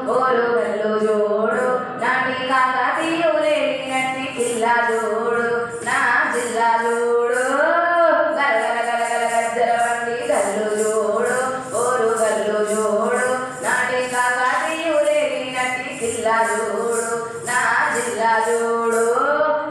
ఓరు గల్లు జోడు నాటి కాకతీయులేనట్టి జిల్లా జోడు నా జిల్లా జోడు గలగల గలగల గజ్జల బండి గల్లు జోడు ఓరు గల్లు జోడు నాటి కాకతీయులేనట్టి జిల్లా జోడు నా జిల్లా జోడు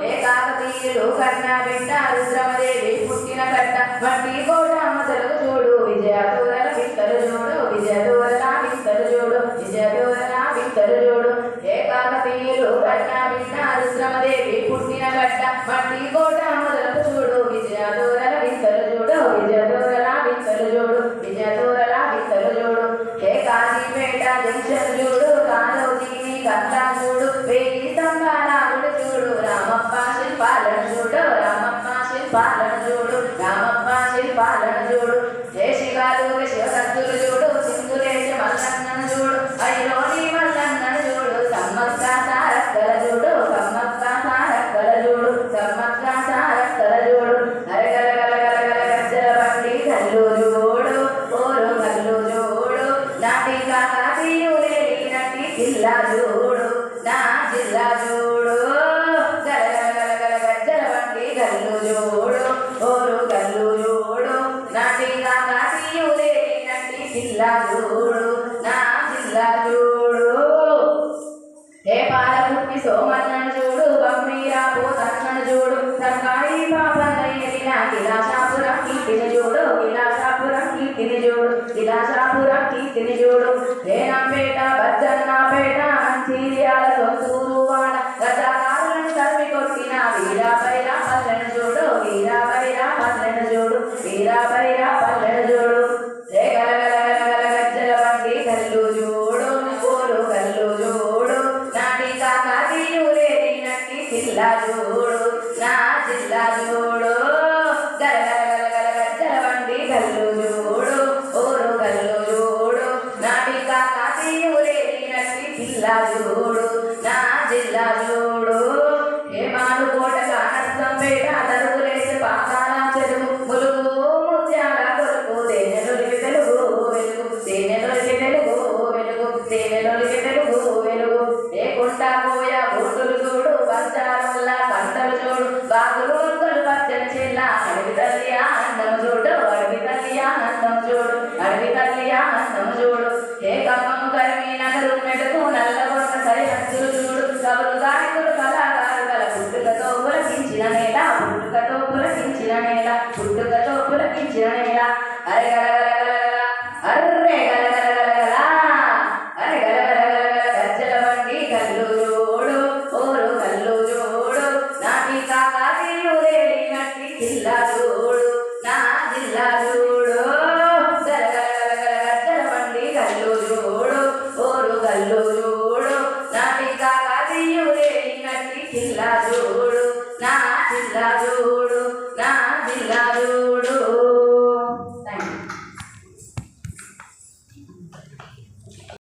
ఏ కాకతీయులు కన్న బిడ్డ రుద్రమదేవి పుట్టిన కట్ట వంటి కోటమ్మ తెలుగు చూడు విజయదూరల విత్తలు చూడు విజయదూరల విత్తలు చూడు విజయదూరల విత్తలు చూడు ఏ కాకతీయులు కన్న బిడ్డ రుద్రమదేవి పుట్టిన కట్ట వంటి కోటమ్మ తెలుగు చూడు విజయదూరల విత్తలు చూడు విజయదూరల విత్తలు చూడు విజయదూరల విత్తలు చూడు ఏ కాశీపేట జంక్షన్ చూడు కాలోజీని కట్ట చూడు వెయ్యి స్తంభాల గుడి చూడు రామప్ప శిల్పాలను చూడు రామప్ప శిల్పాలను చూడు రామప్ప శిల్పాలను చూడు జయ శివాలు శివసత్తులు చూడు సింధులేశ మల్లన్నను చూడు అయ్యోని మల్లన్నను చూడు సమ్మక్క సారక్కల చూడు సమ్మక్క సారక్కల చూడు సమ్మక్క సారక్కల చూడు అరగల గల గల గల గజ్జల బండి కల్లు చూడు ఓరు కల్లు చూడు నాటి కాకతీయులేనట్టి జిల్లా చూడు నా జిల్లా చూడు గలగల గల గల గజ్జల బండి కల్లు చూడు ఓరు కల్లు చూడు నాటి కాకతీయులేనట్టి జిల్లా చూడు నా జిల్లా చూడు ఏ పాలపుట్టి సోమన్నను చూడు బమ్మీరా పోతన్నను చూడు సర్కారీ పాపనయ్యలిన గిలాసాపురం కీర్తిని చూడు గిలాసాపురం కీర్తిని చూడు గిలాసాపురం కీర్తిని చూడు రేణంపేట బజ్జన్నపేట మంచిర్యాల సొంతూరు వాడ రజాకారులను తరిమి కొట్టిన వీరాబైరా పల్లెను చూడు వీరాబైరా పల్లెను చూడు వీరాబైరా పల్లెను చూడు ఏ గలగల గలగల గజ్జల బండి కల్లు చూడు ఓరు కల్లు చూడు నాటి కాకతీయులేనట్టి జిల్లా చూడు నా జిల్లా చూడు గలగల గలగల గజ్జల బండి కల్లు చూడు ఓరు కల్లు చూడు నాటి కాకతీయులేనట్టి జిల్లా చూడు నా జిల్లా చూడు ఏ మానుకోట కానస్తంపేట తరుగులేసి పాతాల చెరువు ములుగు ముత్యాల కొలుపు తేనెలొలికి తెలుగు వెలుగు తేనెలొలికి తెలుగు వెలుగు తేనెలొలికి తెలుగు వెలుగు ఏ కొంట కోయ బోటులు చూడు బంచారముల పంటలు చూడు బాగులు వంకలు పచ్చని చెల్ల అడవి తల్లి ఆనందం చూడు అడవి తల్లి ఆనందం చూడు అడవి తల్లి ఆనందం చూడు ఏ కమ్మం కరిమి నగరు మెడకు నల్లగొండ సరిహద్దులు చూడు కబులు గాయకులు కళాకారుల పుట్టుకతో పులకించిన నేల పుట్టుకతో పులకించిన నేల పుట్టుకతో పులకించిన నేల అరే గలగలగలగల అర్రే గలగలగలగల అరే గలగలగలగల గజ్జల బండి కల్లు చూడు ఓరు కల్లు చూడు నాటి కాకతీయులేనట్టి జిల్లా చూడు నా జిల్లా చూడు గలగలగలగల గజ్జల బండి కల్లు చూడు ఓరు కల్లు చూడు నాటి కాకతీయులేనట్టి జిల్లా చూడు నా జిల్లా చూడు నా జిల్లా చూడు